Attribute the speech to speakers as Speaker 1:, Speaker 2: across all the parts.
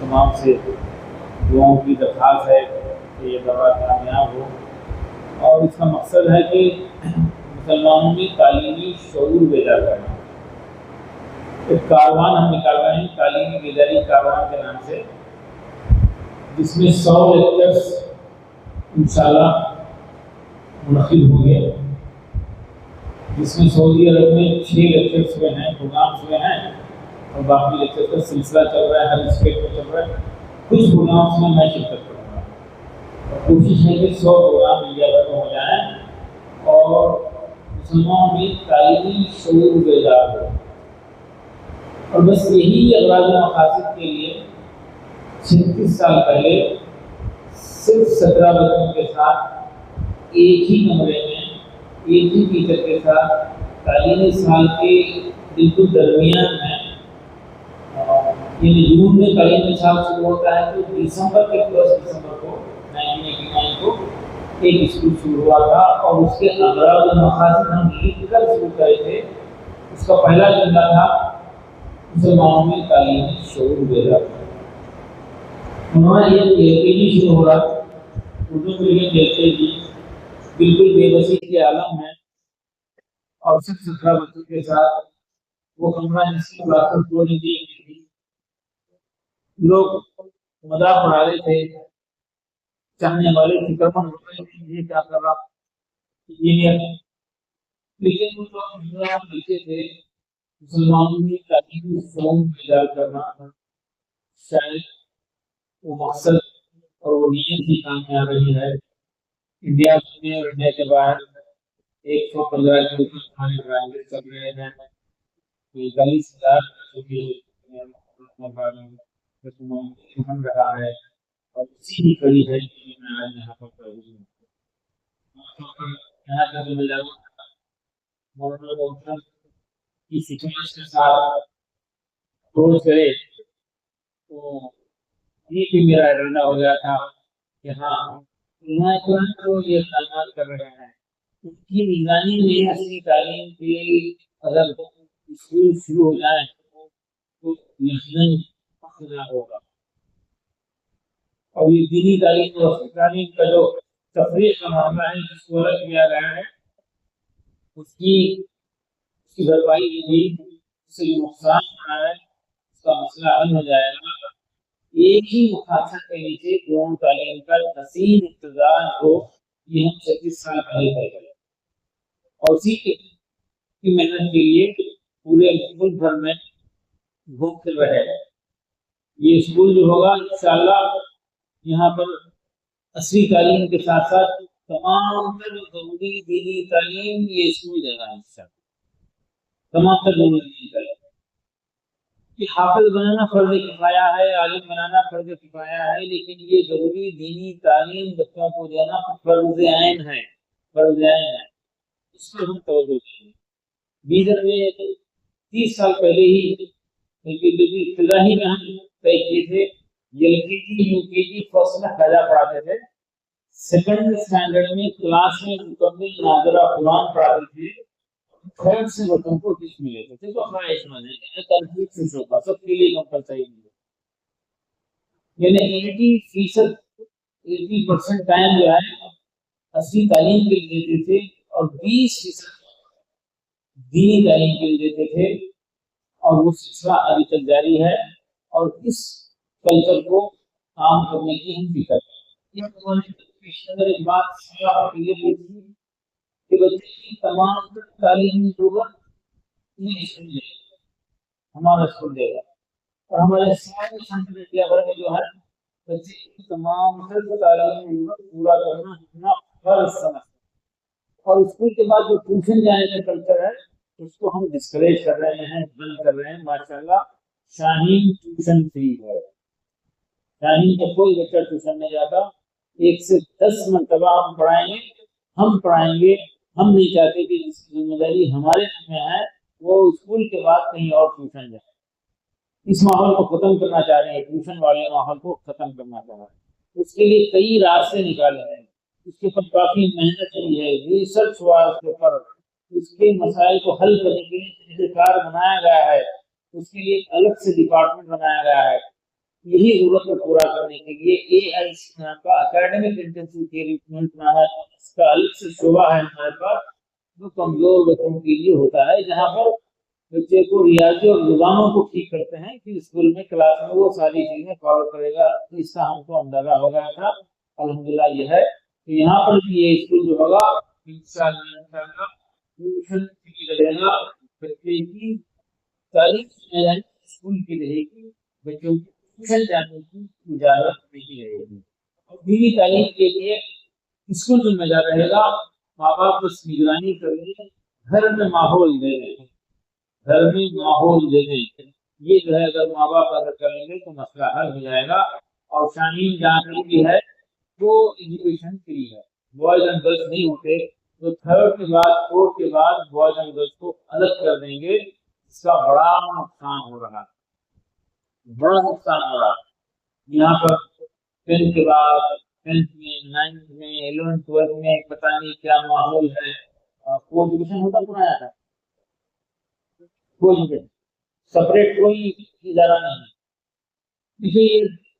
Speaker 1: तमाम से दुआओं की दरख्वास्त है कि ये दौरा कामयाब हो। और इसका मकसद है कि मुसलमानों में तालीमी शऊर पैदा करना। एक कारवान हम निकाल रहे हैं, तालीमी बेदारी कारवान के नाम से, जिसमें 100 लेक्चर्स इंशाल्लाह मुनक़िद होंगे, जिसमें सऊदी अरब में 6 लेक्चर्स हुए हैं, प्रोग्राम्स हुए हैं, और बाकी लेक्चर्स का सिलसिला चल रहा है, हर स्टेट में चल रहा है। कुछ प्रोग्राम्स में मैं शिरकत करूँगा और कोशिश है कि 100 प्रोग्राम इंडिया भर में हो जाएँ और मुसलमानों में तालीमी शऊर बेदार हो। और बस यही अगराज़ मक़ासिद के लिए 36 साल पहले सिर्फ 17 बच्चों के साथ एक ही कमरे में एक ही टीचर के साथ तालीमी साल के बिल्कुल दरमियान में, यानी जून में तालीमी साल शुरू होता है तो दिसंबर के 1 दिसंबर को 1989 को एक स्कूल शुरू हुआ था और उसके अगराज़ मक़ासिद हम लिख कर शुरू करे थे। उसका पहला जुमला था मुसलमानों में तालीमी शऊर बेदार। हमारा ये LKG शुरू हो रहा, उर्दू मीडियम LKG बिल्कुल बेबसी के आलम है और सिर्फ 17 बच्चों के साथ वो कमरा जिसकी बात लोग मजाक उड़ा रहे थे, चाहने वाले फिक्रमंद हो रहे थे ये क्या कर रहा इंजीनियर, लेकिन वो लोग लिखे थे मुसलमानों में तालीमी शऊर पैदा करना। शायद वो मकसद और वो नीयत ही काम में आ रही है। इंडिया में और इंडिया के बाहर 115 के ऊपर थाने ड्राइवर चल रहे हैं, 40,000 रहा है और उसी की कड़ी है कि मैं आज यहाँ पर यहाँ का मिल जाऊँ की सिचुएशन के साथ अप्रोच करे तो ये भी मेरा एजेंडा हो गया था कि हाँ यहाँ तो ये तालीमात कर रहे हैं, उनकी निगरानी में असली तालीम के अगर स्कूल शुरू हो जाए तो यकीनन फायदा होगा। और ये दीनी तालीम और तालीम का जो तफरीक का मामला है जिसको अलग किया गया है उसकी भरपाई की गई, उससे जो नुकसान हो रहा है उसका मसला हल हो जाएगा। एक ही मुखासत के नीचे कौम तालीम का हसीन इंतजाम हो, ये हम 36 साल पहले तय करें और उसी की मेहनत के लिए पूरे मुल्क भर में घूम फिर रहे हैं। ये स्कूल जो होगा इंशाअल्लाह यहाँ पर असली तालीम के साथ साथ तमाम ज़रूरी दीनी तालीम ये स्कूल देगा इंशाअल्लाह, तमाम ज़रूरी दीनी तालीम। कि हाफिज बनाना फर्ज किफाया है, आलिम बनाना फर्ज किफाया है, लेकिन ये जरूरी दीनी तालीम बच्चों को देना फर्ज ऐन है, फर्ज ऐन है। इसमें हम तवज्जो देंगे। बीदर में 30 साल पहले ही इब्तिदाई में हम तय किए थे LKG UKG फर्स्ट में कायदा पढ़ाते थे, सेकंड स्टैंडर्ड में क्लास में मुकम्मल नाज़रा कुरान पढ़ाते थे, थर्ड से बच्चों को किस मिले थे तो अपना इसमें है कंप्लीट फिश होगा सबके लिए कंपलसरी है, यानी 80% टाइम जो है असली तालीम के लिए देते थे और 20% दीनी तालीम के लिए देते थे और वो सिलसिला अभी तक जारी है और इस कल्चर को काम करने की हम फिक्र है। एक बात क्लियर हुई थी कि बच्चे की तमाम तालीमी जरूरत हमारा स्कूल देगा और हमारे सारे सेंटर इंडिया भर में जो है बच्चे की तमाम तालीमी जरूरत पूरा करना इतना फर्ज समझते। और स्कूल के बाद जो ट्यूशन जाने का कल्चर है उसको हम डिस्करेज कर रहे हैं, बंद कर रहे हैं। माशाल्लाह शाहीन ट्यूशन फ्री है, शाहीन का कोई बच्चा ट्यूशन नहीं जाता, 1 से 10 मरतबा हम पढ़ाएंगे, हम पढ़ाएंगे। हम नहीं चाहते कि इसकी जिम्मेदारी हमारे में है वो स्कूल के बाद कहीं और ट्यूशन जाए। इस माहौल को खत्म करना चाह रहे हैं, ट्यूशन वाले माहौल को खत्म करना चाह रहे हैं। उसके लिए कई रास्ते निकाले हैं, उसके ऊपर काफी मेहनत की है, रिसर्च हुआ उसके ऊपर, उसके मसाइल को हल करने के लिए तरीक़ेकार बनाया गया है, उसके लिए अलग से डिपार्टमेंट बनाया गया है। यही जरूरत को पूरा करने के लिए एआई का एकेडमिक इंटेंसिव केयर यूनिट है, इसका अलग से शोबा है हमारे पास, जो कमजोर बच्चों के लिए होता है, जहाँ पर बच्चे को रियाजी और जुबानों को ठीक करते हैं कि स्कूल में क्लास में वो सारी चीजें फॉलो करेगा। तो इसका हमको अंदाजा हो गया था, अल्हम्दुलिल्लाह ये है। तो यहाँ पर भी ये स्कूल जो होगा इंशाअल्लाह ट्यूशन फी रहेगा, बच्चे की तारीफ स्कूल की रहेगी, बच्चों की ट्यूशन जाने की इजाजत नहीं रहेगी। और दीनी तालीम के लिए स्कूल जिम्मेदार रहेगा, माँ बाप बस निगरानी करेंगे, घर में माहौल दे रहे हैं, घर में माहौल दे रहे हैं, ये जो है अगर माँ बाप अगर करेंगे तो मसला हल हो जाएगा। और शामीन जहाँ पर भी है वो एजुकेशन फ्री है, बॉयज एंड गर्ल्स नहीं होते, तो थर्ड के बाद फोर्थ के बाद बॉयज एंड गर्ल्स को अलग कर देंगे, इसका बड़ा नुकसान हो रहा है, बड़ा नुकसान हो रहा है। यहाँ पर 10th के बाद 10th में 9th में 11th 12th में पता नहीं क्या माहौल है। को एजुकेशन होता पुराना था, को एजुकेशन सेपरेट कोई इदारा नहीं है। देखिए ये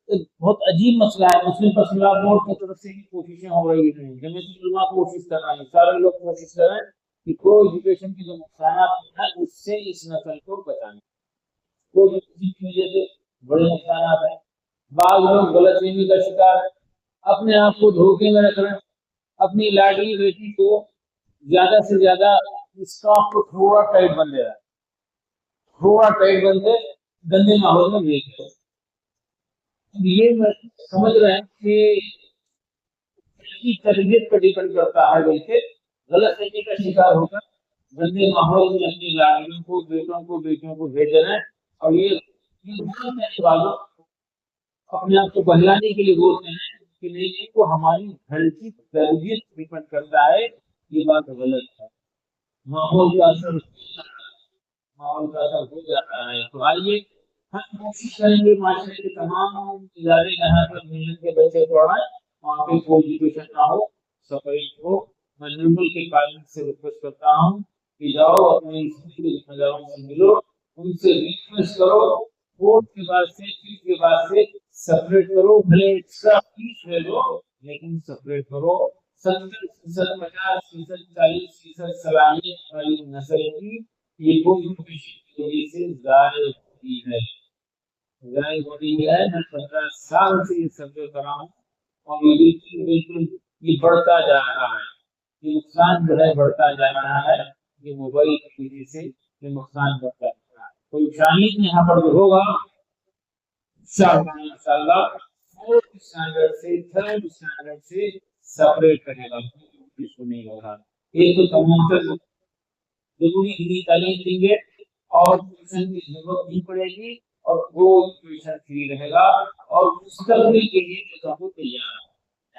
Speaker 1: एक बहुत अजीब मसला है, मुस्लिम पर्सनल बोर्ड की तरफ से भी कोशिशें हो रही है, जमीयत उलमा कोशिश कर रहे हैं, सारे लोग कोशिश कर रहे हैं कि को एजुकेशन की जो नुकसान है उससे इस नस्ल को बचाने, को एजुकेशन की वजह से बड़े नुकसान है। बाद लोग गलतफहमी का शिकार है, अपने आप को धोखे में रख रहे हैं, अपनी लाडली बेटी को ज्यादा से ज्यादा स्टॉक को थोड़ा टाइट बन दे रहा है, थोड़ा टाइट बन के गंदे माहौल में भेज रहे हैं। ये समझ रहे हैं कि तरबियत पर डिपेंड करता है, वैसे गलत फहमी का शिकार होकर गंदे माहौल में अपनी लाडलियों को, बेटों को, बेटियों को भेज रहे हैं। और ये वालों अपने आप को बहलाने के लिए बोलते हैं कि नहीं वो हमारी घर की तरबियत डिपेंड करता है, ये बात गलत है। माहौल का असर हो जाता है। तो आइए हम कोशिश करेंगे माशरे के तमाम इदारे यहाँ पर मिलने के बच्चे पढ़ाएं, वहाँ पे कोई एजुकेशन ना हो, सफाई हो। मैं निर्मल के कारण से रिक्वेस्ट करता हूँ कि जाओ अपने स्कूल के जिम्मेदारों से मिलो, उनसे रिक्वेस्ट करो, कोर्ट के बाद से फीस के बाद से सेपरेट करो, भले एक्स्ट्रा फीस ले लो लेकिन सेपरेट करो। 70%, 50%, 40% सलामी वाली नस्ल की ये कोई वजह से जाहिर होती है, जाहिर होती है। मैं 15 साल से ये सर्वे कर रहा हूँ और ये बिल्कुल ये बढ़ता जा रहा है, ये नुकसान जो है बढ़ता जा रहा है, ये मोबाइल की वजह से ये नुकसान बढ़ता जा रहा है। तो शामिल यहाँ पर जो होगा इंशाअल्लाह फोर्थ स्टैंडर्ड से थर्ड स्टैंडर्ड से सेपरेट करेगा, इसको नहीं होगा। एक तो तमाम जरूरी हिंदी तालीम देंगे और ट्यूशन की जरूरत नहीं पड़ेगी और वो ट्यूशन फ्री रहेगा और मुस्तकबिल के लिए जो सब तैयार है।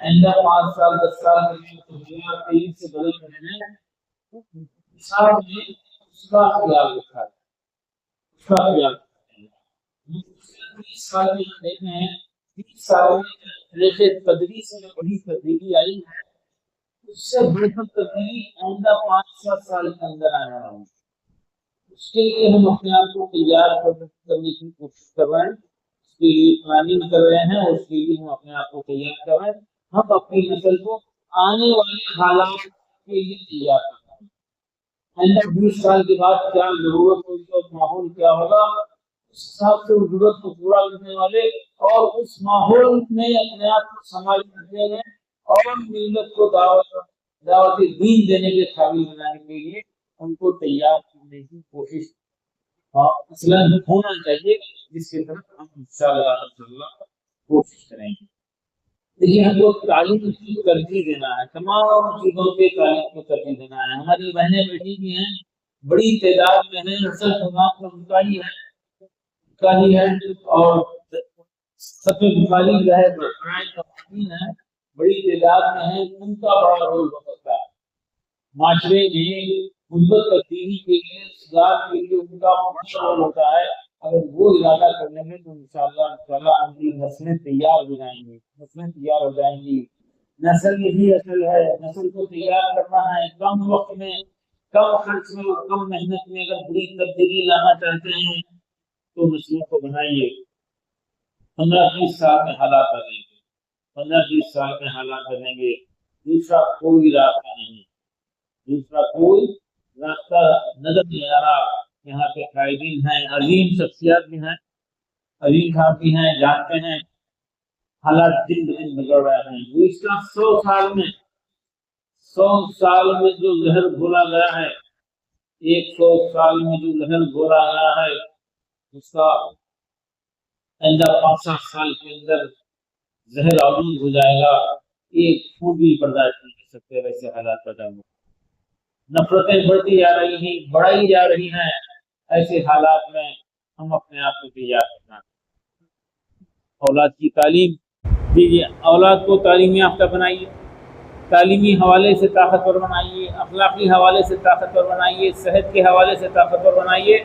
Speaker 1: आइंदा 5 साल 10 साल में 2023 से बदल रहे हैं, साथ में उसका ख्याल रखा है, उसका ख्याल 30 साल में देखे हैं, 30 साल में जैसे तदरीस में बड़ी तब्दीली आई है, उससे बढ़कर तब्दीली आइंदा 5-7 साल के अंदर आने वाली है। उसके लिए हम अपने आप को तैयार करने की कोशिश कर रहे हैं, उसके लिए प्लानिंग कर रहे हैं, उसके लिए हम अपने आप को तैयार कर रहे हैं। हम अपनी नस्ल को आने वाले हालात के लिए तैयार कर रहे हैं। आइंदा 20 साल के बाद क्या जरूरत होगी और माहौल क्या होगा, उस हिसाब से उस जरूरत को पूरा करने वाले और उस माहौल में अपने आप को समाज करते हैं और मिल्लत को दावत दीन देने के काबिल बनाने के लिए उनको तैयार करने की कोशिश असलन होना चाहिए, जिसकी तरफ हम इंशाअल्लाह कोशिश करेंगे। देखिए हमको तालीम को तरजीह देना है, तमाम चीजों पे तालीम को तरजीह देना है। हमारी बहनें बेटी भी हैं, बड़ी तादाद में है, असल समाज का उनका ही है और सबसे बुखारी जो है है, बड़ी तादाद में है, उनका बड़ा रोल हो सकता है माशरे में मुद्दत तब्दीली के लिए, सुधार के लिए उनका बड़ा रोल होता है। अगर वो इरादा कर लेंगे तो इंशाअल्लाह हमारी नस्लें तैयार हो जाएंगी, नस्लें तैयार हो जाएंगी। नस्ल यही असल है, नस्ल को तैयार करना है कम वक्त में, कम खर्च में और कम मेहनत में। अगर बड़ी तब्दीली लाना चाहते हैं तो नस्लों को बनाइए, 15-20 साल में हालात बदलेंगे, 15-20 साल में हालात बदलेंगे। दूसरा कोई रास्ता नहीं, दूसरा कोई रास्ता नजर नहीं आ रहा। यहाँ के कायदीन हैं, अजीम शख्सियत भी हैं, अजीम साहब भी हैं, जानते हैं हालात दिन ब दिन बिगड़ रहे हैं। पिछला 100 साल में जो जहर घोला गया है, 100 साल में जो जहर घोला गया है, उसका आइंदा 5-7 साल के अंदर जहर आलूद हो जाएगा। एक फूट भी बर्दाश्त नहीं कर सकते वैसे हालात पैदा हो। नफरतें बढ़ती जा रही हैं, बढ़ाई जा रही हैं। ऐसे हालात में हम अपने आप को तैयार करना, औलाद की तालीम दीजिए, औलाद को तालीमी याफ्ता बनाइए, तालीमी हवाले से ताकतवर बनाइए, अखलाकी हवाले से ताकतवर बनाइए, सेहत के हवाले से ताकतवर बनाइए।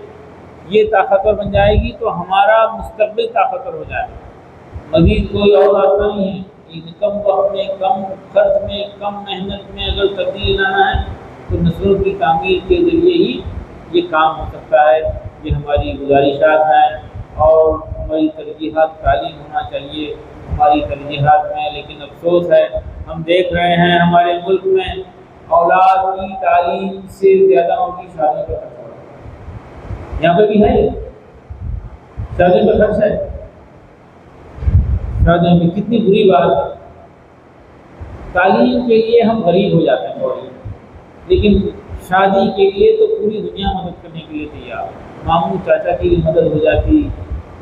Speaker 1: ये ताकतवर बन जाएगी तो हमारा मुस्तकबिल ताकतवर हो जाएगा। मज़ीद कोई और रास्ता नहीं है। कम वक्त में, कम खर्च में, कम मेहनत में अगर तब्दीली लाना है तो नस्लों की तामीर के ज़रिए ही ये काम हो सकता है। ये हमारी गुजारिशात हैं और हमारी तरजीहात तालीम होना चाहिए हमारी तरजीहात में। लेकिन अफसोस है, हम देख रहे हैं हमारे मुल्क में औलाद की तालीम से ज़्यादा उनकी शादी का खर्च हो रहा है। यहाँ पे भी है शादी का खर्च है, शादी में कितनी बुरी बात है। तालीम के लिए हम गरीब हो जाते हैं थोड़ी, लेकिन शादी के लिए तो पूरी दुनिया मदद करने के लिए तैयार। मामू चाचा की मदद हो जाती,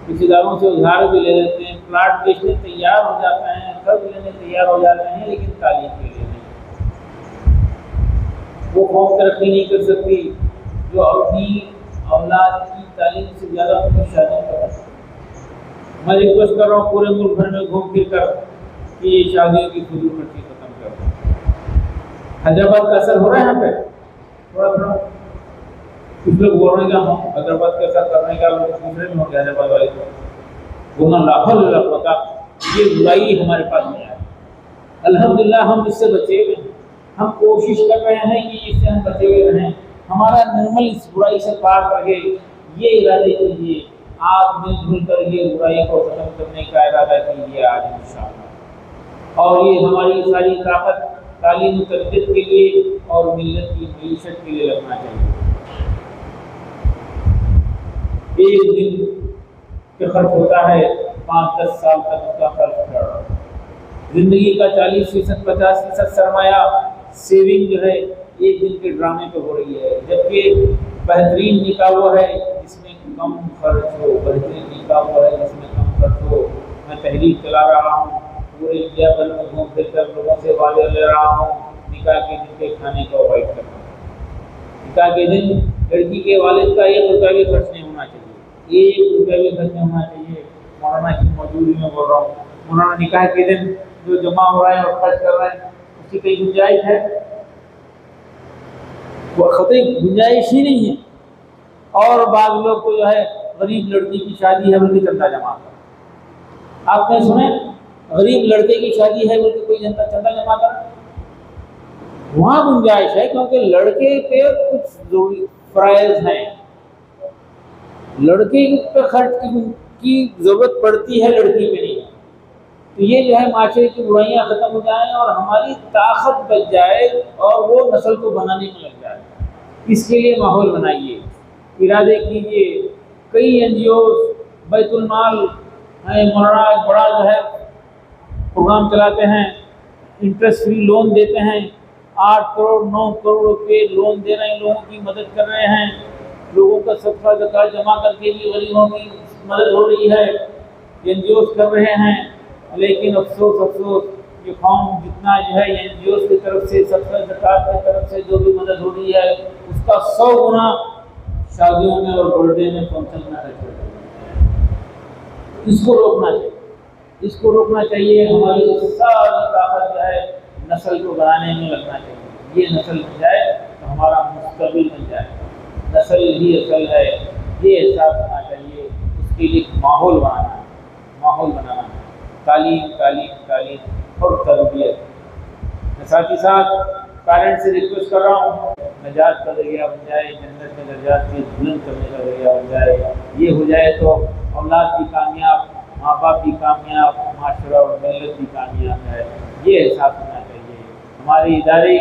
Speaker 1: रिश्तेदारों से उधार भी ले लेते हैं, प्लाट बेचने तैयार हो जाते हैं, कर्ज लेने तैयार हो जाते हैं, लेकिन तालीम के लिए नहीं। वो कौम तरक्की नहीं कर सकती जो अपनी औलाद की तालीम से ज़्यादा अपनी शादी कर सकती। मैं रिक्वेस्ट कर रहा हूँ पूरे मुल्क भर में घूम फिर कर कि शादियों की फजूल खर्ची खत्म कर। हैदराबाद का असर हो रहा है यहाँ पे थोड़ा थोड़ा। कुछ लोग बोल रहे हैं हम हैदराबाद का असर करने का दूसरे में हो गया। हैदराबाद वाले को बोलना लाहौल पता, ये बुराई हमारे पास नहीं आया। अल्हम्दुलिल्लाह हम इससे बचे हुए हैं। हम कोशिश कर रहे हैं कि इससे हम बचे हुए रहें। हमारा निर्मल इस बुराई से पार रहे, ये इरादे कीजिए। आप मिलजुल कर ये बुराई को खत्म करने का इरादा कीजिए आज इंशाअल्लाह। और ये हमारी सारी ताकत तालीम तरबियत के लिए और मिल्लत की मईशत के लिए लगना चाहिए। एक दिन के खर्च होता है 5-10 साल तक उसका खर्च। जिंदगी का 40%, 50% सरमाया सेविंग जो है एक दिन के ड्रामे पे हो रही है। जबकि बेहतरीन निकाह वो है जिसमें कम खर्च हो, बेहतरीन निकाह वो है जिसमें कम खर्च हो। मैं तहरीक चला रहा हूँ, पूरे इंडिया भर में घूम फिर कर लोगों से वादे ले रहा हूँ निकाह के दिन के खाने को अवॉइड करना। निकाह के दिन लड़की के वालिद का 1 रुपया भी खर्च नहीं होना चाहिए, 1 रुपया भी खर्च नहीं होना चाहिए। मौलाना की मौजूदगी में बोल रहा हूँ, मौलाना निकाह के दिन जो जमा हो रहा है और खर्च कर रहे हैं उसकी कई गुंजाइश है? वो खतरे गुंजाइश ही नहीं है। और बाद लोग को जो है गरीब लड़की की शादी है बल्कि चंदा जमा कर। आपने सुने गरीब लड़के की शादी है बल्कि कोई जनता चंदा जमा कर? वहाँ गुंजाइश है क्योंकि लड़के पे कुछ जरूरी फराइज हैं, लड़के पे खर्च की जरूरत पड़ती है, लड़की पे नहीं। तो ये जो है माशरे की बुराइयां खत्म हो जाएं और हमारी ताकत बच जाए और वो नस्ल को बनाने में लग जाए। इसके लिए माहौल बनाइए, इरादे कीजिए। कई NGO बैतुल माल है, मौलाना एक बड़ा जो है प्रोग्राम चलाते हैं, इंटरेस्ट फ्री लोन देते हैं। 8 करोड़ 9 करोड़ रुपये लोन दे रहे हैं, लोगों की मदद कर रहे हैं। लोगों का सदका ज़कात जमा करके भी गरीबों की मदद हो रही है, NGOs कर रहे हैं। लेकिन अफसोस ये कौम जितना जो है NGOs की तरफ से सदका ज़कात की तरफ से जो भी मदद हो रही है उसका 100 गुना शादियों में और बर्थडे में फंक्शन में खर्च होता है। इसको रोकना चाहिए, इसको रोकना चाहिए। हमारी सारी ताकत जो है नस्ल को बनाने में लगना चाहिए। ये नस्ल बन जाए तो हमारा मुस्तकबिल बन जाए। नस्ल ही असल है, ये एहसास होना चाहिए। उसके लिए माहौल बनाना है, माहौल बनाना है। तालीम तालीम तालीम और तरबियत। साथ ही साथ पेरेंट्स से रिक्वेस्ट कर रहा हूँ नजात का जरिया बन जाए, जन्नत में दर्जात की बुलंद करने का जरिया बन जाए। ये हो जाए तो औलाद की कामयाब माँ बाप भी कामयाब, माशरा और मिल्लत भी कामयाब है। ये एहसास होना चाहिए। हमारे इदारे,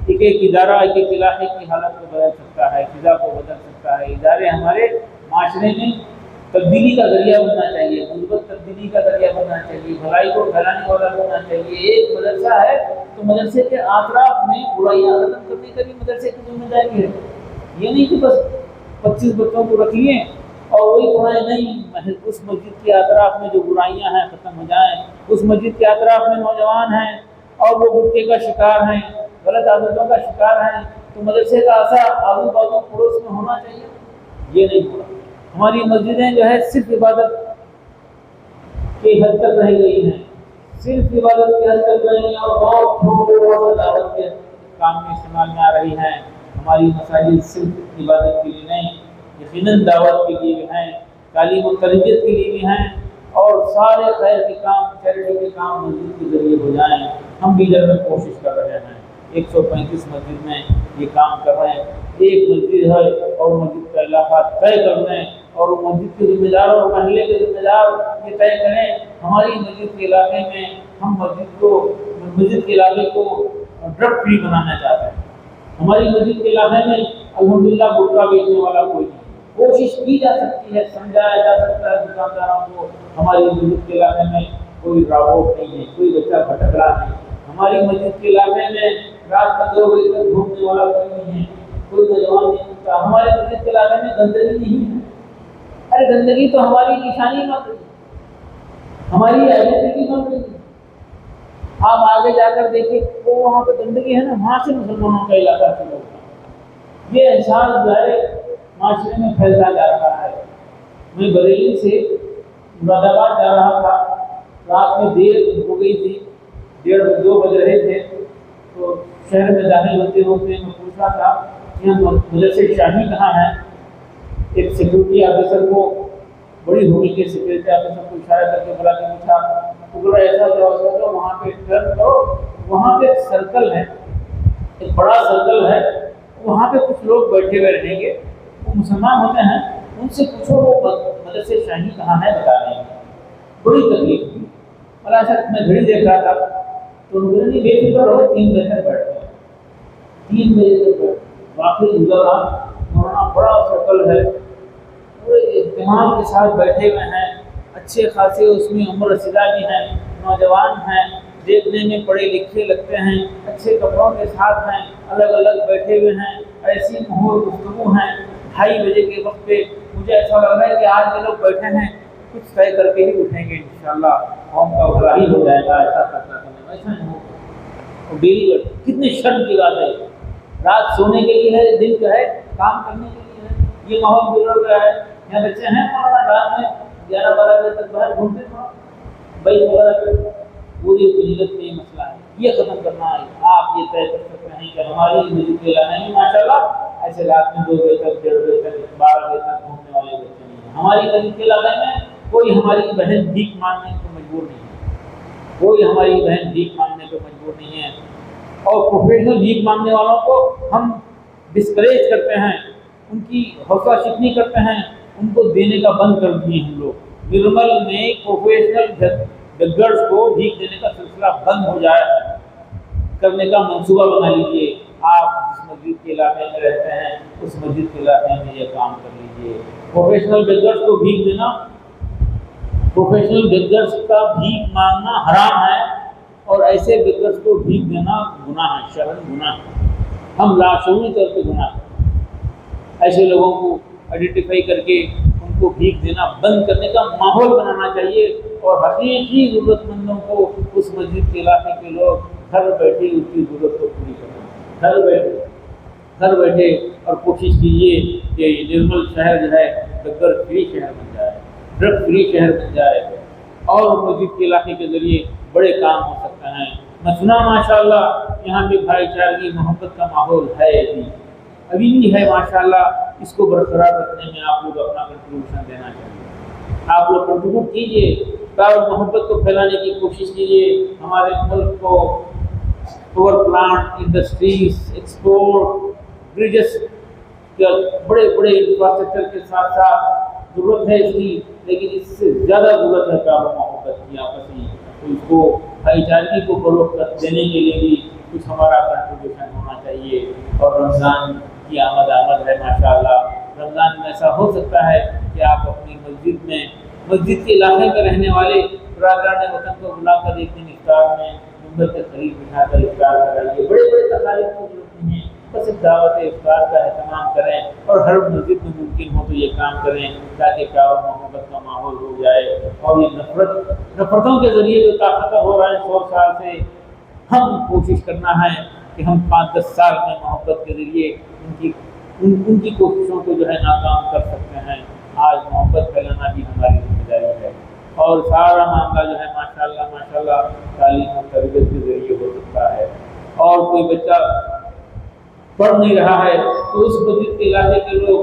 Speaker 1: एक एक इदारा एक एक इलाके की हालत को बदल सकता है, फिजा को बदल सकता है। इदारे हमारे माशरे में तब्दीली का जरिया बनना चाहिए, मुस्बत तब्दीली का जरिया बनना चाहिए, भलाई को फैलाने वाला बनना चाहिए। एक मदरसा है तो मदरसे के आतराफ में बुराइयाँ खत्म करने का भी मदरसे की जिम्मेदारी है। ये नहीं कि बस 25 बच्चों को रख लिए और वही पढ़ाए, नहीं, उस मस्जिद के आतराफ में जो बुराइयां हैं खत्म हो जाएं। उस मस्जिद के आतराफ में नौजवान हैं और वो गुटखे का शिकार हैं, गलत आदतों का शिकार हैं, तो मदरसे का असर आजू बाजू पड़ोस में होना चाहिए। ये नहीं हो रहा। हमारी मस्जिदें जो है सिर्फ इबादत की हद तक रह गई हैं, सिर्फ इबादत की हद तक रह गई और बहुत दावत के काम में इस्तेमाल में आ रही हैं। हमारी मसाजिद सिर्फ इबादत के लिए नहीं, यकीनन दावत के लिए भी हैं, तालीम और तरबियत के लिए भी हैं, और सारे खैर के काम, चैरिटी के काम मस्जिद के जरिए हो जाएं। हम लीडर में कोशिश कर रहे हैं, 135 मस्जिद में ये काम कर रहे हैं। एक मस्जिद है और मस्जिद का इलाका तय कर दें और मस्जिद के जिम्मेदार और महल्ले के जिम्मेदार ये तय करें हमारी मस्जिद के इलाके में हम मस्जिद के इलाके को ड्रग फ्री बनाना चाहते हैं। हमारी मस्जिद के इलाके में अल्हम्दुलिल्लाह गुटखा बेचने वाला कोई नहीं। कोशिश की जा सकती है, समझाया जा सकता है दुकानदारों को हमारी मस्जिद के इलाके में कोई रावट नहीं है, कोई बच्चा भटक रहा नहीं। हमारी मस्जिद के इलाके में रात में 2 बजे तक घूमने वाला कोई नहीं है, कोई नौजवान नहीं घूमता। हमारे मस्जिद के इलाके में गंदगी नहीं है। अरे गंदगी तो हमारी निशानी बन रही, हमारी आइडेंटिटी बन रही। आप आगे जाकर देखिए वो वहाँ पे गंदगी है ना, वहाँ से मुसलमानों का इलाका शुरू होता है। ये एहसास जो है माशरे में फैलता जा रहा है। मैं बरेली से मुरादाबाद जा रहा था, रात में देर हो गई थी, 1:30-2 बज रहे थे, तो शहर में दाखिल होते होते मैं पूछ रहा था यहाँ मदरसे शाही कहाँ है। एक सिक्योरिटी ऑफिसर को, बड़ी होगी के सिक्योरिटी ऑफिसर को इशारा करके बुला के पूछा, तो बोला ऐसा जो वहाँ पे टर्न करो, वहाँ पे एक सर्कल है, एक बड़ा सर्कल है, वहाँ पे कुछ लोग बैठे हुए रहेंगे, वो मुसलमान होते हैं, उनसे पूछो वो मदरसे शाही कहाँ है बता देंगे। बड़ी तकलीफ हुई। और ऐसा मैं घड़ी देख रहा था तो उन्होंने बेफिक्र हो 3 बजे तक बैठ गए, 3 बजे तक वाकई गुजरा। वहाँ बड़ा सर्कल है, पूरे इत्तेमाम के साथ बैठे हुए हैं, अच्छे खासे उसमें उम्र रसीदा भी हैं, नौजवान हैं, देखने में पढ़े लिखे लगते हैं, अच्छे कपड़ों के साथ हैं, अलग अलग बैठे हुए हैं, ऐसी माहौल गुफ्तगू हैं। 2:30 बजे के वक्त पे मुझे ऐसा लग रहा है कि आज ये लोग बैठे हैं, कुछ तय करके ही उठेंगे इंशाल्लाह, कौम का भला ही हो जाएगा। ऐसा करता है, ऐसा नहीं होगा। डेली कितनी शर्म की बात है, रात सोने के लिए है, दिन जो है काम करने के लिए है। ये माहौल बिगड़ गया है। यहाँ बच्चे हैं रात में 11-12 बजे तक बाहर घूमते थे, बैल वगैरह पे। पूरी मिल्लत में ये मसला है, ये खत्म करना है। आप ये तय कर सकते हैं कि हमारी मस्जिद के इलाके में माशाल्लाह ऐसे रात में 2 बजे तक, 1:30 बजे तक, 12 बजे तक घूमने वाले बच्चे नहीं हैं। हमारी मस्जिद के इलाके में कोई हमारी बहन भीख मांगने को मजबूर नहीं है, कोई हमारी बहन भीख मांगने को मजबूर नहीं है। और प्रोफेशनल भीख मांगने वालों को हम डिस्करेज करते हैं, उनकी हौसला शिकनी करते हैं, उनको देने का बंद कर दिए हम लोग। निर्मल में प्रोफेशनल बेगर्स को भीख देने का सिलसिला बंद हो जाए, करने का मंसूबा बना लीजिए। आप जिस मस्जिद के इलाके में रहते हैं उस मस्जिद के इलाके में ये काम कर लीजिए। प्रोफेशनल बेगर्स को भीख देना, प्रोफेशनल बेगर्स का भीख मांगना हराम है, और ऐसे बेगर्स को भीख देना गुनाह है, शरअन गुनाह है। हम लाशूरी तौर पर गुनाह है। ऐसे लोगों को आइडेंटिफाई करके उनको भीख देना बंद करने का माहौल बनाना चाहिए, और हकीकी ज़रूरतमंदों को उस मस्जिद के इलाके के लोग घर बैठे उसकी ज़रूरत को पूरी करें। घर बैठे और कोशिश कीजिए कि निर्मल शहर जो है ड्रग फ्री शहर बन जाए, ड्रग फ्री शहर बन जाए, और मस्जिद के इलाके के ज़रिए बड़े काम हो सकते हैं। मैं सुना माशाल्लाह यहाँ पे भाईचारगी मोहब्बत का माहौल है, अभी भी है माशाल्लाह। इसको बरकरार रखने में आप लोग अपना कंट्रीब्यूशन देना चाहिए। आप लोग कंट्रीब्यूट कीजिए, प्यार मोहब्बत को फैलाने की कोशिश कीजिए। हमारे मुल्क को power plant, industries, export, bridges, बड़े बड़े इंफ्रास्ट्रक्चर के साथ साथ ज़रूरत है इसकी। लेकिन इससे ज़्यादा ज़रूरत है प्यार और मोहब्बत की आपसी। तो इसको भाईचारगी को फ़रोग़ देने के लिए भी कुछ हमारा कंट्रीब्यूशन होना चाहिए। और रमज़ान की आमद है माशाअल्लाह। रमज़ान में ऐसा हो सकता है कि आप अपनी मस्जिद के इलाके में रहने वाले बरादरान वतन को बुलाकर एक दिन इफ्तार में मंदिर के करीब बिठाकर इफ्तार कराइए। बड़े-बड़े तकालीफ की ज़रूरत नहीं है, बस एक दावत इफ्तार का एहतमाम करें और हर मस्जिद में मुमकिन हो तो ये काम करें ताकि प्यार और मोहब्बत का माहौल हो जाए। और ये नफ़रतों के ज़रिए जो ताकतवर हो रहा है 100 साल से, हम कोशिश करना है कि हम 5-10 साल में मोहब्बत के ज़रिए उनकी कोशिशों को जो है नाकाम कर सकते हैं। आज मोहब्बत फैलाना भी हमारी ज़िम्मेदारी है। और सारा मामला जो है माशाअल्लाह तालीम और तरबियत के ज़रिए हो सकता है। और कोई बच्चा पढ़ नहीं रहा है तो उस मस्जिद के इलाके के लोग,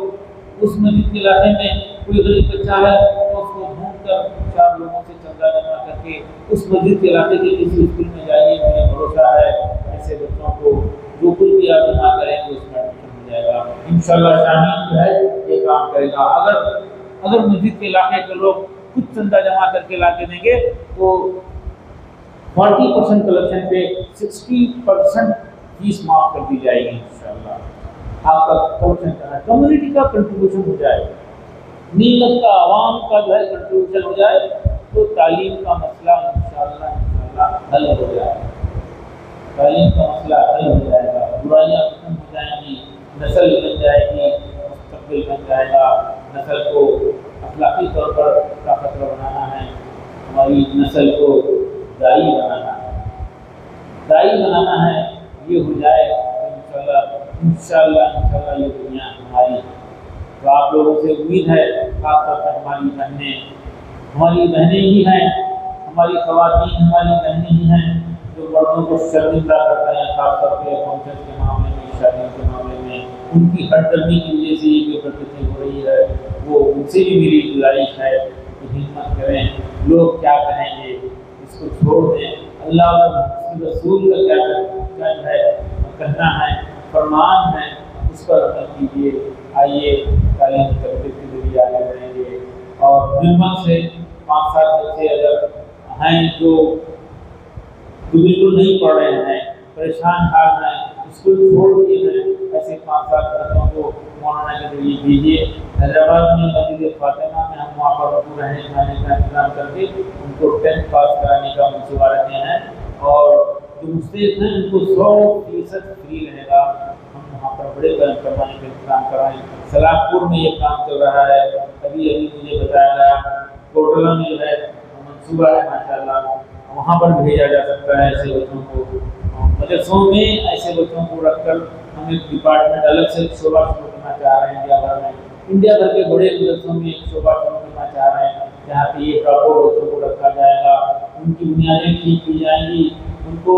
Speaker 1: उस मस्जिद के इलाके में कोई गरीब बच्चा है तो उसको ढूंढकर 4 लोगों से चंदा जमा करके उस मस्जिद के इलाके के किसी स्कूल में जाइए। मुझे भरोसा है ऐसे बच्चों को जो कुछ भी आप जमा करेंगे उसमें एडमिशन हो जाएगा इंशाअल्लाह। शाहीन जो है ये काम करेगा। अगर मस्जिद के इलाके के लोग कुछ चंदा जमा करके ला के देंगे तो 40% कलेक्शन पे 60% फीस माफ कर दी जाएगी इंशाअल्लाह। आपका कलेक्शन करना, कम्युनिटी का कंट्रीब्यूशन हो जाए, मिल्लत का, आवाम का जो है कंट्रीब्यूशन हो जाए तो तालीम का मसला इंशाअल्लाह हल हो जाएगा। तालीम का मसला हल हो जाएगा, बुराइयाँ खत्म हो जाएंगी, नस्ल बन जाएगी, मुस्तक़बिल बन जाएगा। नस्ल को अखलाकी तौर पर ताकतवर बनाना है, हमारी नस्ल को दाई बनाना है। ये हो जाए इंशाअल्लाह ये दुनिया हमारी। तो आप लोगों से उम्मीद है, खासतौर पर हमारी बहनें ही हैं, हमारी ख़वातीन हमारी बहनें ही हैं जो मर्दों को शर्मिंदा करते हैं, खासतौर पर फंक्शन के मामले में, शादियों के मामले में। उनकी हरदर्दी की वजह से ये जो बरकतें हो रही है, वो उनसे भी मेरी गुजारिश है कि हिम्मत करें। लोग क्या कहेंगे इसको छोड़ दें, अल्लाह और उसके रसूल का क्या है कहना है, फरमान है, उस पर अमल कीजिए। आइए तालीम तरबियत के ज़रिए आगे बढ़ेंगे। और हिम्मत से 5-7 बच्चे अगर हैं जो बिल्कुल नहीं पढ़ रहे हैं, परेशान हाल हैं, स्कूल छोड़ दिए हैं, ऐसे 5-7 बच्चों को मौलाना के ज़रिए दीजिए। हैदराबाद में मस्जिद फातिमा में हम वहाँ पर उनको रहने खाने का इंतज़ाम करके उनको 10th पास कराने का मंसूबा रखे हैं। और जो मुस्तैद हैं उनको 100% फ्री रहेगा। हम वहाँ पर बड़े पैमाने पर इंतज़ाम कराएँ। सलाहपुर में ये काम चल रहा है, अभी मुझे बताया गया। कोटला में जो है मंसूबा है माशाअल्लाह, वहाँ पर भेजा जा सकता है ऐसे बच्चों को। मदरसों में ऐसे बच्चों को रखकर हम एक डिपार्टमेंट अलग से शोबा शुरू करना चाह रहे हैं। इंडिया भर के बड़े मदरसों में एक शोबा शुरू करना चाह रहे हैं जहाँ पे ये प्रॉपर बच्चों को रखा जाएगा, उनकी बुनियादें ठीक की जाएंगी, उनको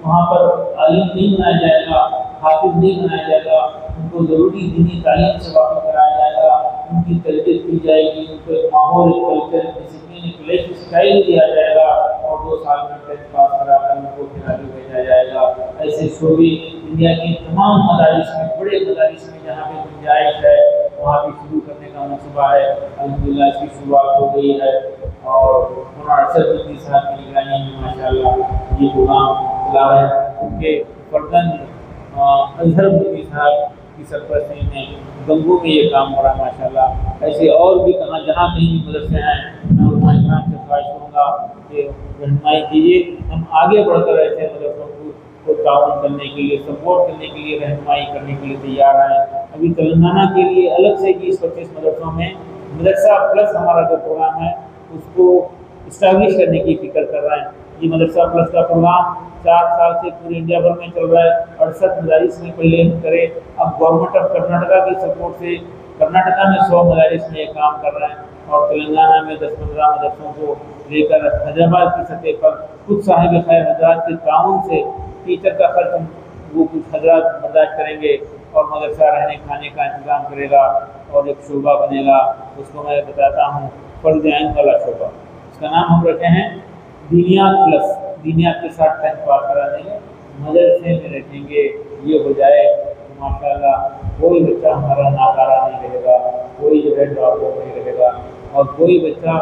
Speaker 1: वहाँ पर आलिम नहीं बनाया जाएगा, हाफिज नहीं बनाया जाएगा, उनको ज़रूरी दीनी तालीम से वाकिफ कराया जाएगा, उनकी तरबियत की जाएगी, उनको एक माहौल, कल्चर, डिसिप्लिन, एक लाइफ स्टाइल दिया जाएगा और 2 साल में 10th पास कराकर उनको फिर आगे भेजा जाएगा। ऐसे शोबे इंडिया के तमाम मदारिस में, बड़े मदारिस में जहाँ पे गुंजाइश है वहाँ भी शुरू करने का मंसूबा है। अल्हम्दुलिल्लाह इसकी शुरुआत हो गई है और अरशद मुफ्ती साहब की निगरानी में माशाअल्लाह ये प्रोग्राम चला है। उनके फर्जन अजहर मुफ्ती साहब की सरपरस्ती में गंगू में ये काम हो रहा है माशाअल्लाह। ऐसे और भी जहाँ कहीं भी मदरसे हैं, मैं उलमा इकराम से ख्वाहिश करूँगा कि रहनुमाई कीजिए। हम आगे बढ़कर ऐसे मदरसों को ताउन करने के लिए, सपोर्ट करने के लिए, रहनुमाई करने के लिए तैयार हैं। अभी तेलंगाना के लिए अलग से 20-25 मदरसों में मदरसा प्लस हमारा जो प्रोग्राम है उसको इस्टेब्लिश करने की फिक्र कर रहे हैं। ये मदरसा प्लस का प्रोग्राम 4 साल से पूरे इंडिया भर में चल रहा है। 68 मदारिस में पहले हम करे, अब गवर्नमेंट ऑफ कर्नाटका की सपोर्ट से कर्नाटका में 100 मदारिस में ये काम कर रहे हैं और तेलंगाना में 10-15 मदरसों को लेकर हैदराबाद की सतह पर कुछ साहिब खैर हजरात के ताउन से टीचर का खर्च वो कुछ हजरात बर्दाश्त करेंगे और मदरसा रहने खाने का इंतज़ाम करेगा और एक शोबा बनेगा। उसको मैं बताता हूँ फर्ज आइन वाला शोबा, उसका नाम हम रखे हैं दीनियात प्लस। दीनियात के साथ 10th पास करा देंगे, मदरसे में रखेंगे। ये हो जाए तो माशाअल्लाह कोई बच्चा हमारा नाकारा नहीं रहेगा, कोई जो है ड्रॉप आउट नहीं रहेगा। और कोई बच्चा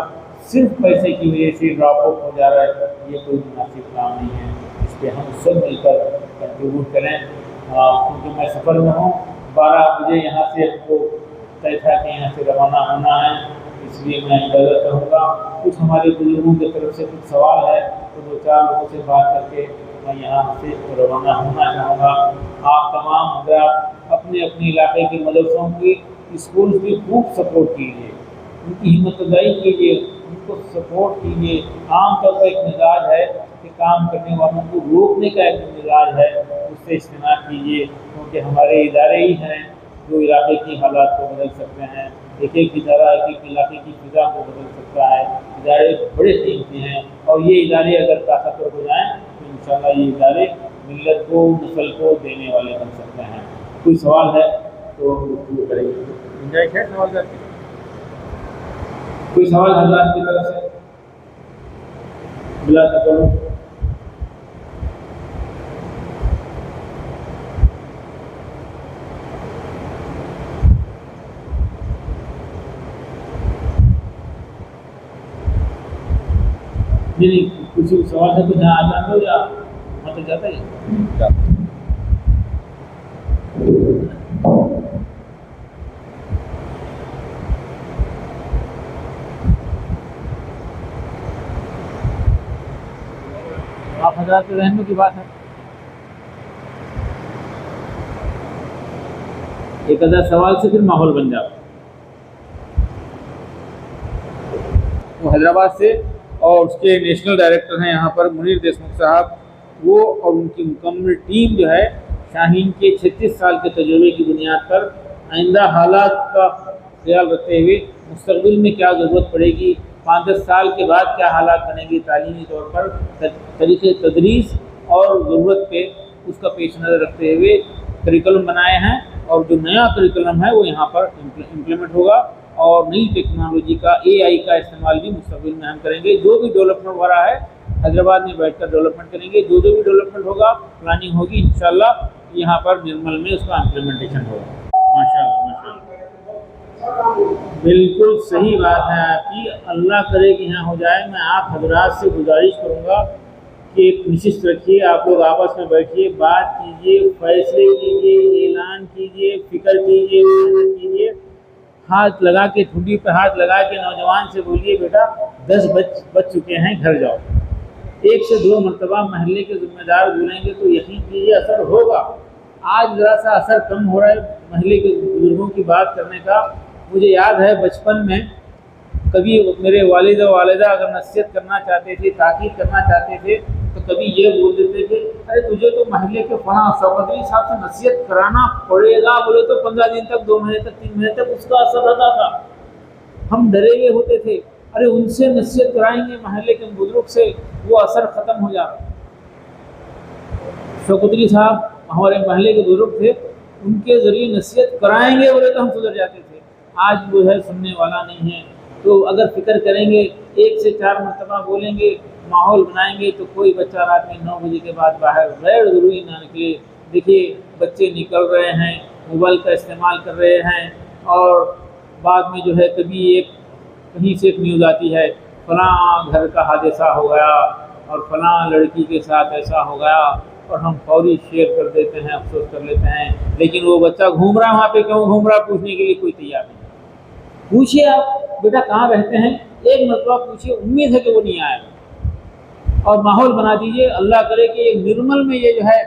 Speaker 1: सिर्फ पैसे की वजह से ड्रॉप आउट हो जा रहा है, ये कोई मुनासिब काम नहीं है। इस पर हम सब मिलकर कंट्रीब्यूट करें। क्योंकि मैं सफ़र में हूँ, 12 बजे यहाँ से हमको तय था कि यहाँ से रवाना होना है, इसलिए मैं इजाज़त चाहूँगा। कुछ हमारे बुजुर्गों की तरफ से कुछ सवाल है तो 2-4 लोगों से बात करके मैं यहाँ से रवाना होना चाहूँगा। आप तमाम हज़रात अपने अपने इलाके के मदरसों की, स्कूल की खूब सपोर्ट कीजिए, उनकी हिम्मत अफजाई कीजिए, उनको सपोर्ट कीजिए। आमतौर पर एक मिजाज है कि काम करने वालों को रोकने का एक मिजाज है, उससे इस्तेमाल कीजिए, क्योंकि हमारे इदारे ही हैं जो इलाके की हालात को बदल सकते हैं। एक एक इदारा एक एक इलाके की फिजा को बदल सकता है। इदारे बड़े कीमती हैं और ये इदारे अगर ताकतवर हो जाएँ तो इंशाअल्लाह ये इदारे मिल्लत को, नस्ल को देने वाले बन सकते हैं। कोई सवाल है तो वो करेंगे। गुंजाइश है सवाल करके? कोई सवाल हज़रात की तरफ से? बिला तकल्लुफ़। नहीं, कुछ सवाल है तो जहाँ आ जाते हो या वहाँ तक जाता है? आप हज़रात के रहने की बात है। एक आधा सवाल से फिर माहौल बन जाता। वो हैदराबाद से और उसके नेशनल डायरेक्टर हैं यहाँ पर मुनीर देशमुख साहब, वो और उनकी मुकम्मल टीम जो है शाहीन के 36 साल के तजुर्बे की बुनियाद पर आइंदा हालात का ख्याल रखते हुए मुस्तक़बिल में क्या ज़रूरत पड़ेगी, 5-10 साल के बाद क्या हालात बनेंगे तालीमी तौर पर, तरीक़े तदरीस और ज़रूरत पे उसका पेश नज़र रखते हुए करिकुलम बनाए हैं। और जो नया करिकुलम है वो यहाँ पर इम्प्लीमेंट होगा और नई टेक्नोलॉजी का, AI का इस्तेमाल भी मुस्तक़बिल में हम करेंगे। जो भी डेवलपमेंट हो रहा है हैदराबाद में बैठकर डेवलपमेंट करेंगे, जो भी डेवलपमेंट होगा, प्लानिंग होगी, इंशाअल्लाह यहाँ पर निर्मल में उसका इम्प्लीमेंटेशन होगा। माशाअल्लाह माशाअल्लाह, बिल्कुल सही बात है आपकी। अल्लाह करे कि यहाँ हो जाए। मैं आप हज़रात से गुजारिश करूँगा कि एक निश्चित रखिए, आप लोग आपस में बैठिए, बात कीजिए, फैसले कीजिए, ऐलान कीजिए, फिक्र कीजिए, मेहनत कीजिए। हाथ लगा के, ठुड्डी पे हाथ लगा के नौजवान से बोलिए बेटा 10 बज चुके हैं, घर जाओ। 1 से 2 मरतबा महल्ले के ज़िम्मेदार बोलेंगे तो यकीन कीजिए असर होगा। आज ज़रा सा असर कम हो रहा है महल्ले के बुजुर्गों की बात करने का। मुझे याद है बचपन में कभी मेरे वालिद और वालिदा अगर नसीहत करना चाहते थे, ताकीद करना चाहते थे, तो कभी ये बोल देते थे, अरे तुझे तो महल्ले के फलां शौकत साहब से नसीहत कराना पड़ेगा। बोले तो 15 दिन तक, 2 महीने तक, 3 महीने तक उसका असर रहता था। हम डरे हुए होते थे, अरे उनसे नसीहत कराएंगे महल्ले के बुजुर्ग से, वो असर ख़त्म हो जाता। शौकत साहब हमारे महल्ले के बुजुर्ग थे, उनके ज़रिए नसीहत कराएंगे बोले तो हम सुधर जाते थे। आज वो है सुनने वाला नहीं है। तो अगर फ़िक्र करेंगे, 1 से 4 मरतबा बोलेंगे, माहौल बनाएंगे, तो कोई बच्चा रात में 9 बजे के बाद बाहर गैर ज़रूरी ना निकले। देखिए बच्चे निकल रहे हैं, मोबाइल का इस्तेमाल कर रहे हैं और बाद में जो है कभी कहीं से एक न्यूज़ आती है, फ़लाँ घर का हादसा हो गया और फ़लाँ लड़की के साथ ऐसा हो गया, और हम फौरी शेयर कर देते हैं, अफसोस कर लेते हैं। लेकिन वो बच्चा घूम रहा है वहाँ पे, क्यों घूम रहा है पूछने के लिए कोई तैयार नहीं। पूछिए आप बेटा कहाँ रहते हैं, एक मरतबा पूछिए, उम्मीद है कि वो नहीं आएगा। और माहौल बना दीजिए। अल्लाह करे कि ये निर्मल में ये जो है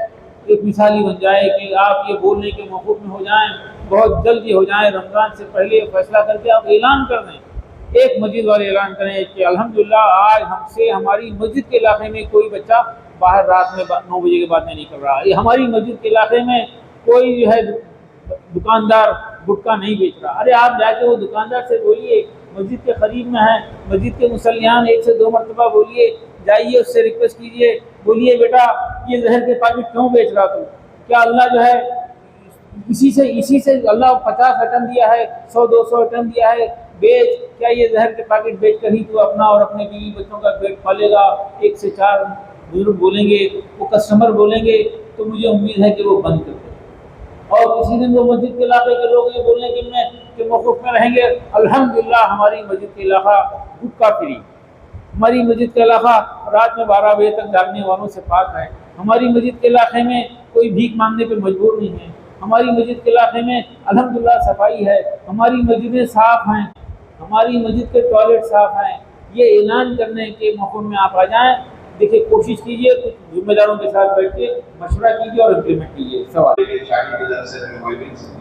Speaker 1: एक मिसाली बन जाए कि आप ये बोलने के मौक़ूफ़ में हो जाएं, बहुत जल्दी हो जाएं। रमज़ान से पहले फैसला करके आप ऐलान कर दें, एक मस्जिद वाले ऐलान करें कि अल्हम्दुलिल्लाह आज हमसे हमारी मस्जिद के इलाके में कोई बच्चा बाहर रात में 9 बजे के बाद नहीं निकल रहा। ये हमारी मस्जिद के इलाके में कोई जो है दुकानदार गुटखा नहीं बेच रहा। अरे आप जाके वो दुकानदार से बोलिए, मस्जिद के करीब में है, मस्जिद के मुसल्लियान 1 से 2 मरतबा बोलिए, जाइए उससे रिक्वेस्ट कीजिए, बोलिए बेटा ये जहर के पैकेट क्यों बेच रहा तू? क्या अल्लाह जो है इसी से अल्लाह 50 आइटम दिया है, 100-200 आइटम दिया है, बेच। क्या ये जहर के पैकेट बेच कर ही तू अपना और अपने बीवी बच्चों का पेट पालेगा? 1 से 4 बुजुर्ग बोलेंगे, वो कस्टमर बोलेंगे, तो मुझे उम्मीद है कि वो बंद कर दें। और किसी दिन वो मस्जिद के इलाके के लोग ये बोलने कि मैं के मौक़िफ़ में रहेंगे। अल्हम्दुलिल्लाह हमारी मस्जिद का इलाका हुक्का फ्री, हमारी मस्जिद का इलाका रात में 12 बजे तक जागने वालों से पाक है। हमारी मस्जिद के इलाके में कोई भीख मांगने पे मजबूर नहीं है। हमारी मस्जिद के इलाके में अल्हम्दुलिल्लाह सफाई है, हमारी मस्जिदें साफ़ हैं, हमारी मस्जिद के टॉयलेट साफ़ हैं। ये ऐलान करने के मौक़े में आप आ जाएँ। देखिए, कोशिश कीजिए, कुछ जिम्मेदारों के साथ बैठ के मशवरा कीजिए और इम्प्लीमेंट कीजिए। सवाल,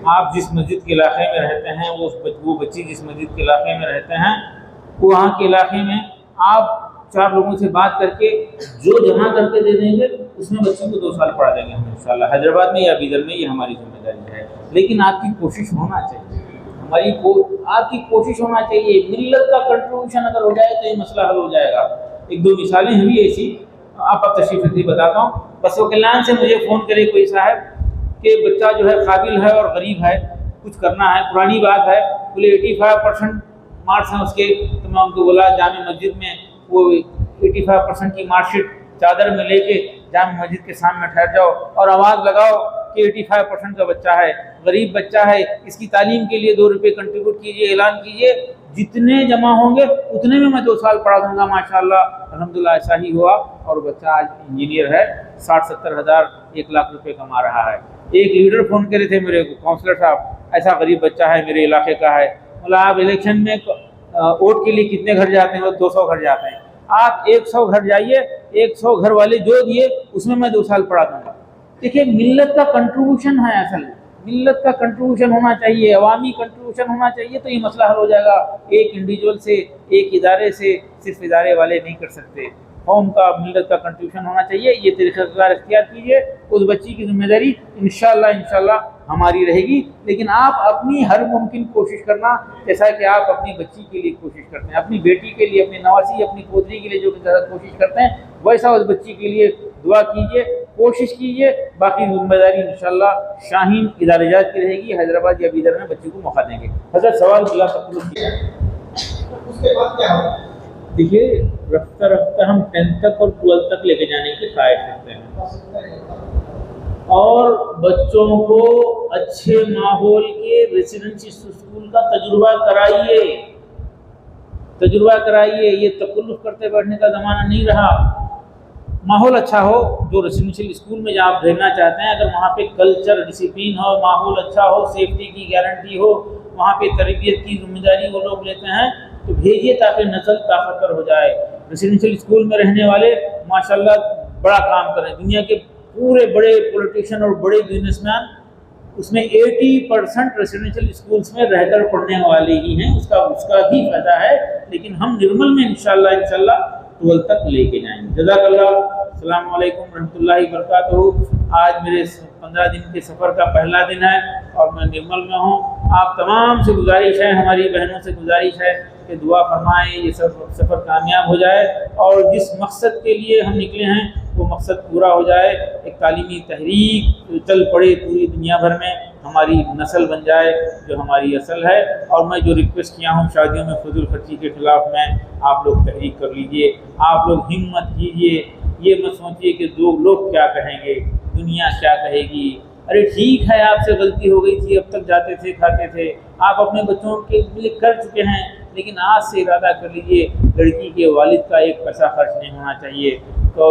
Speaker 1: आप जिस मस्जिद के इलाके में रहते हैं, वो बच्ची जिस मस्जिद के इलाके में रहते हैं, वो वहाँ के इलाके में आप 4 लोगों से बात करके जो जमा करके दे देंगे उसमें बच्चों को 2 साल पढ़ा देंगे हम इंशाल्लाह। हैदराबाद में या बीदर में, ये हमारी जिम्मेदारी है। लेकिन आपकी कोशिश होना चाहिए, आपकी कोशिश होना चाहिए। मिल्लत का कंट्रीब्यूशन अगर हो जाए तो ये मसला हल हो जाएगा। 1-2 मिसालें हुई ऐसी, आप तशरीफ रखिए, बताता हूँ। बस वो कल्याण से मुझे फ़ोन करे कोई साहब कि बच्चा जो है काबिल है और गरीब है, कुछ करना है, पुरानी बात है, बोले 85% मार्क्स हैं उसके। तो मैं उनको बोला जामे मस्जिद में वो 85% की मार्कशीट चादर में लेके जामे मस्जिद के सामने ठहर जाओ और आवाज़ लगाओ कि 85% का बच्चा है, गरीब बच्चा है, इसकी तालीम के लिए 2 रुपये कंट्रीब्यूट कीजिए, ऐलान कीजिए। जितने जमा होंगे उतने में मैं 2 साल पढ़ा दूंगा। माशाल्लाह अल्हम्दुलिल्लाह ऐसा ही हुआ और बच्चा आज इंजीनियर है, 60-70 हज़ार 1 लाख रुपए कमा रहा है। एक लीडर फ़ोन करे थे मेरे को, काउंसलर साहब, ऐसा गरीब बच्चा है मेरे इलाके का है। बोला आप इलेक्शन में वोट के लिए कितने घर जाते हैं? 200 घर जाते हैं। आप 100 घर जाइए, 100 घर वाले जो दिए उसमें मैं 2 साल पढ़ा दूंगा। देखिए, मिल्लत का कंट्रीब्यूशन है, असल मिल्लत का कंट्रीब्यूशन होना चाहिए, अवामी कंट्रीब्यूशन होना चाहिए, तो ये मसला हल हो जाएगा। एक इंडिविजुअल से, एक इदारे से सिर्फ इदारे वाले नहीं कर सकते। कौम का, मिल्लत का कंट्रीब्यूशन होना चाहिए। ये तरीक़ाकार इख्तियार कीजिए। उस बच्ची की जिम्मेदारी इंशाल्लाह हमारी रहेगी। लेकिन आप अपनी हर मुमकिन कोशिश करना, जैसा कि आप अपनी बच्ची के लिए कोशिश करते हैं, अपनी बेटी के लिए, अपनी नवासी, अपनी पोतरी के लिए जो कोशिश करते हैं, वैसा उस बच्ची के लिए दुआ कीजिए, कोशिश कीजिए। बाकी जिम्मेदारी इंशाल्लाह शाहीन इदारेजात की रहेगी। हैदराबाद या बीदर में बच्ची को मौका देंगे। हज़रत सवाल किया उसके बाद क्या होगा? देखिए, रफ्ता रफ्ता हम 10th तक और 12th तक लेके जाने के कायद करते हैं और बच्चों को अच्छे माहौल के रेसिडेंशियल स्कूल का तजुर्बा कराइए। ये तकल्लुफ़ करते बैठने का ज़माना नहीं रहा। माहौल अच्छा हो, जो रेसिडेंशियल स्कूल में जहाँ आप भेजना चाहते हैं, अगर वहाँ पे कल्चर, डिसिप्लिन हो, माहौल अच्छा हो, सेफ्टी की गारंटी हो, वहाँ पे तरबियत की जिम्मेदारी वो लोग लेते हैं, तो भेजिए ताकि नस्ल ताकतवर हो जाए। रेसिडेंशियल स्कूल में रहने वाले माशाल्लाह बड़ा काम कर रहे हैं। दुनिया के पूरे बड़े पॉलिटिशियन और बड़े बिजनेसमैन, उसमें 80% रेसिडेंशियल स्कूल्स में रहकर पढ़ने वाले ही हैं। उसका भी फ़ायदा है। लेकिन हम निर्मल में इंशाल्लाह 12 तक लेके जाएंगे। जज़ाकल्लाह। अस्सलाम वालेकुम रहमतुल्लाहि व बरकातुहू। आज मेरे 15 दिन के सफ़र का पहला दिन है और मैं निर्मल में हूँ। आप तमाम से गुजारिश है, हमारी बहनों से गुजारिश है कि दुआ फरमाएं, ये सफ़र कामयाब हो जाए और जिस मकसद के लिए हम निकले हैं वो मकसद पूरा हो जाए। एक तालीमी तहरीक चल पड़े पूरी दुनिया भर में, हमारी नस्ल बन जाए जो हमारी असल है। और मैं जो रिक्वेस्ट किया हूँ शादियों में फजूल खर्ची के ख़िलाफ़ में, आप लोग तहरीक कर लीजिए, आप लोग हिम्मत कीजिए। ये मत सोचिए कि लोग क्या कहेंगे, दुनिया क्या कहेगी। अरे ठीक है, आपसे गलती हो गई थी, अब तक जाते थे, खाते थे, आप अपने बच्चों के लिए कर चुके हैं, लेकिन आज से इरादा कर लीजिए लड़की के वालिद का 1 पैसा खर्च नहीं होना चाहिए। तो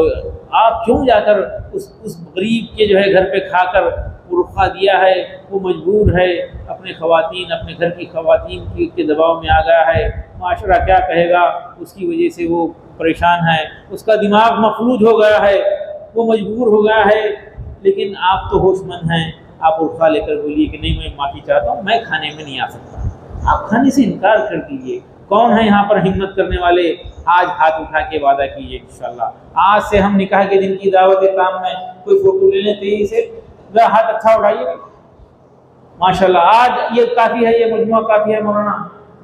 Speaker 1: आप क्यों जाकर उस गरीब के जो है घर पे खाकर रुखा दिया है, वो मजबूर है, अपने घर की ख़वातीन के दबाव में आ गया है, माशरा क्या कहेगा, उसकी वजह से वो परेशान है, उसका दिमाग मफलूज हो गया है, वो मजबूर हो गया है। लेकिन आप तो होशमंद हैं, आप उर्फा लेकर बोलिए कि नहीं, मैं माफ़ी चाहता हूँ, मैं खाने में नहीं आ सकता। आप खाने से इनकार कर दीजिए। कौन है यहाँ पर हिम्मत करने वाले? आज हाथ उठा के वादा कीजिए इंशाल्लाह। आज से हम निकाह के दिन की दावत काम में कोई फ़ोटो ले लें तेजी से, ज़रा हाथ अच्छा उठाइए माशाल्लाह। आज ये काफ़ी है, ये मजमुआ काफ़ी है मौलाना,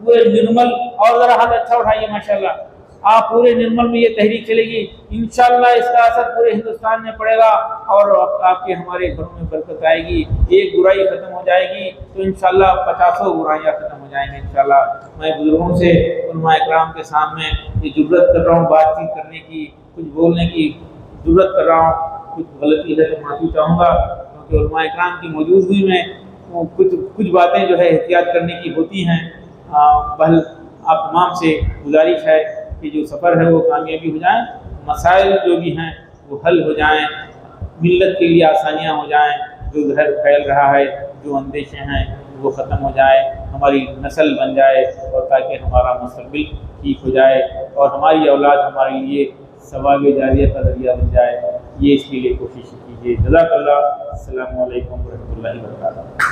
Speaker 1: वो निर्मल, और ज़रा हाथ अच्छा उठाइए माशाल्लाह। आप पूरे निर्मल में ये तहरीक चलेगी इंशाल्लाह, इसका असर पूरे हिंदुस्तान में पड़ेगा और आपके हमारे घरों में बरकत आएगी। एक बुराई ख़त्म हो जाएगी तो इंशाल्लाह 50 बुराइयाँ ख़त्म हो जाएंगी इंशाल्लाह। मैं बुजुर्गों से, उलमा इकराम के सामने ये जुर्रत कर रहा हूँ बातचीत करने की, कुछ बोलने की जुर्रत कर रहा हूँ। कुछ गलती है तो माफ़ी चाहूँगा, क्योंकि उलमा इकराम की मौजूदगी में कुछ बातें जो है एहतियात करने की होती हैं। बहल आप तमाम से गुजारिश है कि जो सफ़र है वो कामयाबी हो जाए, मसाइल जो भी हैं वो हल हो जाएं, मिल्लत के लिए आसानियाँ हो जाएं, जो जहर फैल रहा है, जो अंदेशे हैं वो ख़त्म हो जाए, हमारी नस्ल बन जाए और ताकि हमारा मुस्तक़बिल ठीक हो जाए और हमारी औलाद हमारे लिए सवाल जारिया का ज़रिया बन जाए। ये इसके लिए कोशिश कीजिए। जज़ाकल्लाह। अस्सलामु अलैकुम व रहमतुल्लाहि व बरकातुहू।